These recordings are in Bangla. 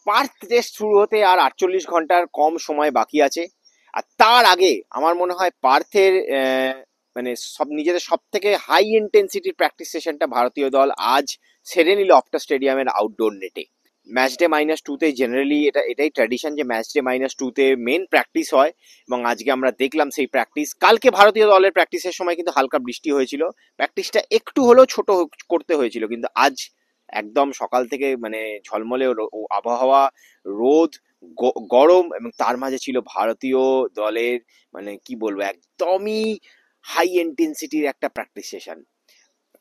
পার্থ টেস্ট শুরু হতে আর 48 ঘন্টার কম সময় বাকি আছে। আর তার আগে আমার মনে হয় পার্থের মানে নিজেদের সব থেকে হাই ইন্টেন্সিটির প্র্যাকটিস সেশনটা ভারতীয় দল আজ সেরে নিল অপটা স্টেডিয়ামের আউটডোর নেটে। ম্যাচ ডে -2-তে জেনারেলি এটাই ট্র্যাডিশন যে ম্যাচ ডে -2-তে মেন প্র্যাকটিস হয়, এবং আজকে আমরা দেখলাম সেই প্র্যাকটিস। কালকে ভারতীয় দলের প্র্যাকটিসের সময় কিন্তু হালকা বৃষ্টি হয়েছিল, প্র্যাকটিসটা একটু হলেও ছোট করতে হয়েছিল, কিন্তু আজ একদম সকাল থেকে মানে ঝলমলে আবহাওয়া, রোদ, গরম, এবং তার মাঝে ছিল ভারতীয় দলের মানে কি বলবো একদমই হাই ইন্টেন্সিটির একটা প্র্যাকটিস সেশন।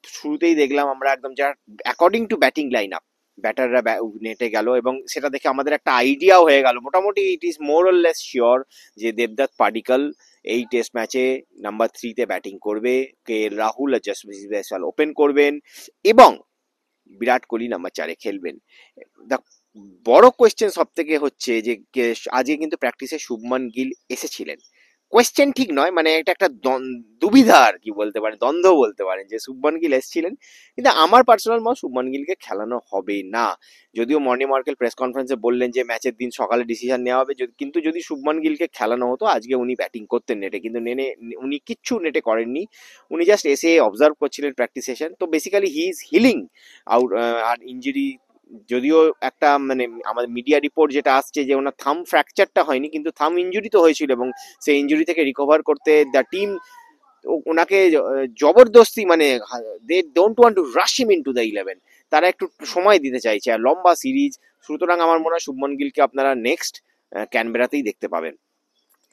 শুরুতেই দেখলাম আমরা একদম যা according to batting line up ব্যাটাররা নেটে গেল, এবং সেটা দেখে আমাদের একটা আইডিয়াও হয়ে গেল মোটামুটি। It is more or less sure যে দেবদত্ত পাডিক্কল এই টেস্ট ম্যাচে নাম্বার 3-তে ব্যাটিং করবে, কে রাহুল আর যশস্বী জয়সওয়াল ওপেন করবেন, এবং বিরাট কোহলি নাম্বার 4-এ খেলবেন। দ্য বড় কোয়েশ্চেন সব থেকে হচ্ছে যে আজকে কিন্তু প্র্যাকটিসে শুভমান গিল এসেছিলেন। কোয়েশ্চেন ঠিক নয়, মানে এটা একটা দুবিধা আর কি বলতে পারেন, দ্বন্দ্ব বলতে পারেন যে শুভমান গিল এসেছিলেন, কিন্তু আমার পার্সোনাল মত শুভমান গিলকে খেলানো হবে না। যদিও মর্নি মার্কেল প্রেস কনফারেন্সে বললেন যে ম্যাচের দিন সকালে ডিসিশন নেওয়া হবে, কিন্তু যদি শুভমান গিলকে খেলানো হতো আজকে উনি ব্যাটিং করতেন নেটে, কিন্তু উনি কিচ্ছু নেটে করেননি। উনি জাস্ট এসে অবজার্ভ করছিলেন প্র্যাকটিস সেশন। তো basically he is healing out. আর ইঞ্জুরি যদিও একটা মানে আমাদের মিডিয়া রিপোর্ট যেটা আসছে যে ওনার থাম ফ্র্যাকচারটা হয়নি, কিন্তু থাম ইঞ্জুরি তো হয়েছিল, এবং সেই ইঞ্জুরি থেকে রিকভার করতে দ্য টিম ওনাকে জবরদস্তি মানে they don't want to rush him into the 11, তারা একটু সময় দিতে চাইছে আর লম্বা সিরিজ। সুতরাং আমার মনে হয় শুভমান গিলকে আপনারা নেক্সট ক্যানবেরাতেই দেখতে পাবেন।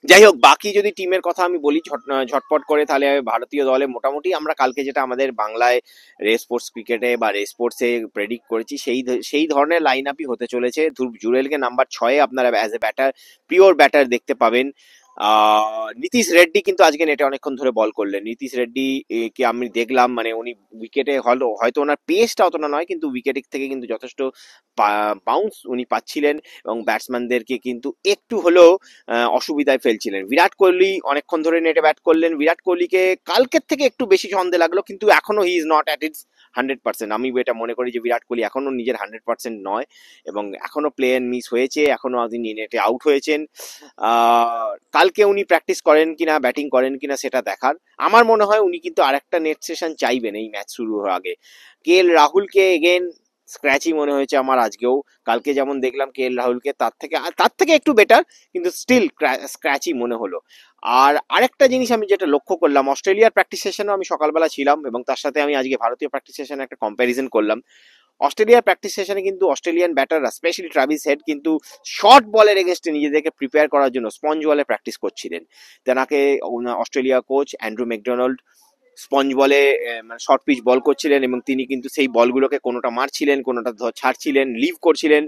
যাই হোক, বাকি যদি টিমের কথা আমি বলি ঝটপট করে, তাহলে ভারতীয় দলে মোটামুটি আমরা কালকে যেটা আমাদের বাংলায় রে স্পোর্টস ক্রিকেটে বা রে স্পোর্টসে প্রেডিক্ট করেছি সেই ধরনের লাইন আপই হতে চলেছে। ধ্রুব জুরেলকে নাম্বার 6-এ আপনারা as a batter, pure batter দেখতে পাবেন। নীতিশ রেড্ডি কিন্তু আজকে নেটে অনেকক্ষণ ধরে বল করলেন। নীতিশ রেড্ডি কে আমি দেখলাম, মানে উনি উইকেটে হয়তো ওনার পেসটা অতটা নয়, কিন্তু উইকেটের থেকে কিন্তু যথেষ্ট বাউন্স উনি পাচ্ছিলেন, এবং ব্যাটসম্যানদেরকে কিন্তু একটু হলেও অসুবিধায় ফেলছিলেন। বিরাট কোহলি অনেকক্ষণ ধরে নেটে ব্যাট করলেন। বিরাট কোহলিকে কালকের থেকে একটু বেশি ছন্দে লাগলো, কিন্তু এখনো he is not at it's 100%। আমি এটা মনে করি যে বিরাট কোহলি এখনো নিজের 100% নয়, এবং এখনো প্লে এন্ড মিস হয়েছে, এখনো তিনি নেটে আউট হয়েছেন। কালকে উনি প্র্যাকটিস করেন কিনা, ব্যাটিং করেন কিনা সেটা দেখার। আমার মনে হয় উনি কিন্তু আরেকটা নেট সেশন চাইবেন এই ম্যাচ শুরু হওয়ার আগে। কে এল রাহুলকে এগেন স্ক্র্যাচি মনে হয়েছে আমার আজকেও। কালকে যেমন দেখলাম কে এল রাহুলকে তার থেকে একটু বেটার, কিন্তু স্টিল স্ক্র্যাচি মনে হলো। আর আরেকটা জিনিস আমি যেটা লক্ষ্য করলাম, অস্ট্রেলিয়ার প্র্যাকটিস সেশনেও আমি সকালবেলা ছিলাম, এবং তার সাথে আমি আজকে ভারতীয় প্র্যাকটিস সেশনে একটা কম্প্যারিজন করলাম। অস্ট্রেলিয়ার প্র্যাকটিস সেশনে কিন্তু অস্ট্রেলিয়ান ব্যাটাররা, স্পেশালি ট্রাভিস হেড, কিন্তু শর্ট বলের এগেনস্টে নিজেদেরকে প্রিপেয়ার করার জন্য স্পঞ্জ বলে প্র্যাকটিস করছিলেন। তেনাকে Australia coach Andrew McDonald sponge বলে মানে শর্ট পিচ বল করছিলেন, এবং তিনি কিন্তু সেই বলগুলোকে কোনোটা মারছিলেন, কোনোটা ছাড়ছিলেন, লিভ করছিলেন।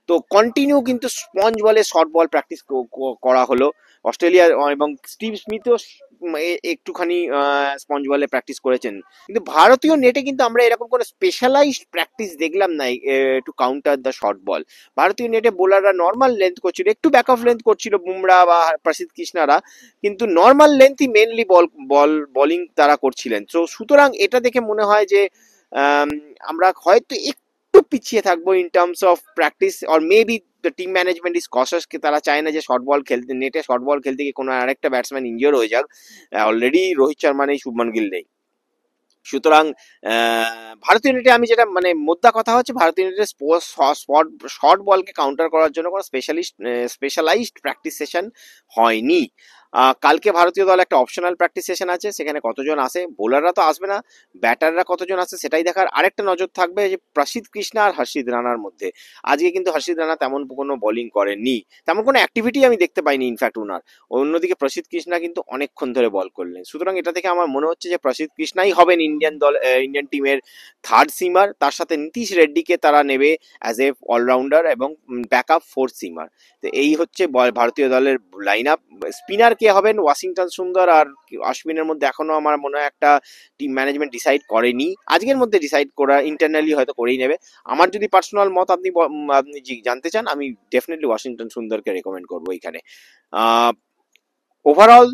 তো কন্টিনিউ কিন্তু স্পঞ্জ বলে শর্ট বল প্র্যাকটিস করা হলো অস্ট্রেলিয়ার, এবং স্টিভ স্মিথও একটুখানি স্পঞ্জ বলে প্র্যাকটিস করেছেন। কিন্তু ভারতীয় নেটে কিন্তু আমরা এরকম কোনো স্পেশালাইজড প্র্যাকটিস দেখলাম না two counter the short ball. ভারতীয় নেটে বোলাররা নর্মাল লেন্থ করছিল, একটু ব্যাক অফ লেন্থ করছিল বুমরা বা প্রসিদ্ধ কৃষ্ণারা, কিন্তু নর্মাল লেন্থই মেনলি বলিং তারা করছিলেন। তো সুতরাং এটা দেখে মনে হয় যে আমরা হয়তো একটু পিছিয়ে থাকবো in terms of practice, or maybe the team management is cautious, কে তারা চায় না যে শর্ট বল খেলতে, নেটে শর্ট বল খেলতে গিয়ে কোনো আরেকটা ব্যাটসম্যান ইনজিওর হয়ে যাক। অলরেডি রোহিত শর্মা নেই, শুভমান গিল নেই। সুতরাং ভারতীয় নেটে আমি যেটা মানে মোদ্দা কথা হচ্ছে, ভারতীয় নেটে শর্ট বলকে কাউন্টার করার জন্য কোনো স্পেশালাইজড প্র্যাকটিস সেশন হয়নি। কালকে ভারতীয় দল একটা অপশনাল প্র্যাকটিস সেশন আছে, সেখানে কতজন আসে, বোলাররা তো আসবে না, ব্যাটাররা কতজন আসে সেটাই দেখার। আরেকটা নজর থাকবে যে প্রসিদ্ধ কৃষ্ণা আর হর্ষিত রানার মধ্যে। আজকে কিন্তু হর্ষিত রানা তেমন কোনো বোলিং করেননি, তেমন কোনো অ্যাক্টিভিটি আমি দেখতে পাইনি ইনফ্যাক্ট ওনার। অন্যদিকে প্রসিদ্ধ কৃষ্ণা কিন্তু অনেকক্ষণ ধরে বল করলেন। সুতরাং এটা থেকে আমার মনে হচ্ছে যে প্রসিদ্ধ কৃষ্ণাই হবেন ইন্ডিয়ান টিমের থার্ড সিমার। তার সাথে নীতিশ রেড্ডিকে তারা নেবে অ্যাজ এ অলরাউন্ডার এবং ব্যাকআপ ফোর্থ সিমার। তো এই হচ্ছে ভারতীয় দলের লাইন আপ। স্পিনার কে হবেন, ওয়াশিংটন সুন্দর আর অশ্বিনের মধ্যে এখনো আমার মনে হয় একটা টিম ম্যানেজমেন্ট ডিসাইড করেনি। আজকের মধ্যে ডিসাইড করা ইন্টারনালি হয়তো করেই নেবে। আমার যদি পার্সোনাল মত আপনি জানতে চান, আমি ডেফিনেটলি ওয়াশিংটন সুন্দরকে রেকমেন্ড করবো এখানে। ওভারঅল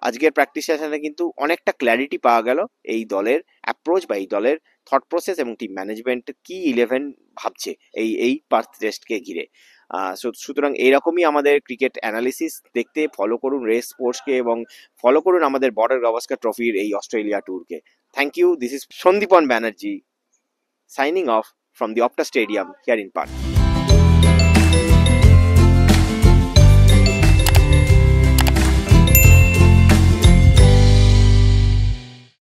আজকের প্র্যাকটিস সেশনে কিন্তু অনেকটা ক্ল্যারিটি পাওয়া গেল এই দলের অ্যাপ্রোচ বা এই দলের থট প্রসেস, এবং টিম ম্যানেজমেন্ট কি 11 ভাবছে এই পার্থ টেস্টকে ঘিরে। সুতরাং এইরকমই আমাদের ক্রিকেট অ্যানালিসিস দেখতে ফলো করুন রেস স্পোর্টসকে এবং ফলো করুন আমাদের বর্ডার গাভাস্কার ট্রফির এই অস্ট্রেলিয়া ট্যুরকে। Thank you, this is Sandipan Banerjee signing off from the Optus Stadium here in Perth.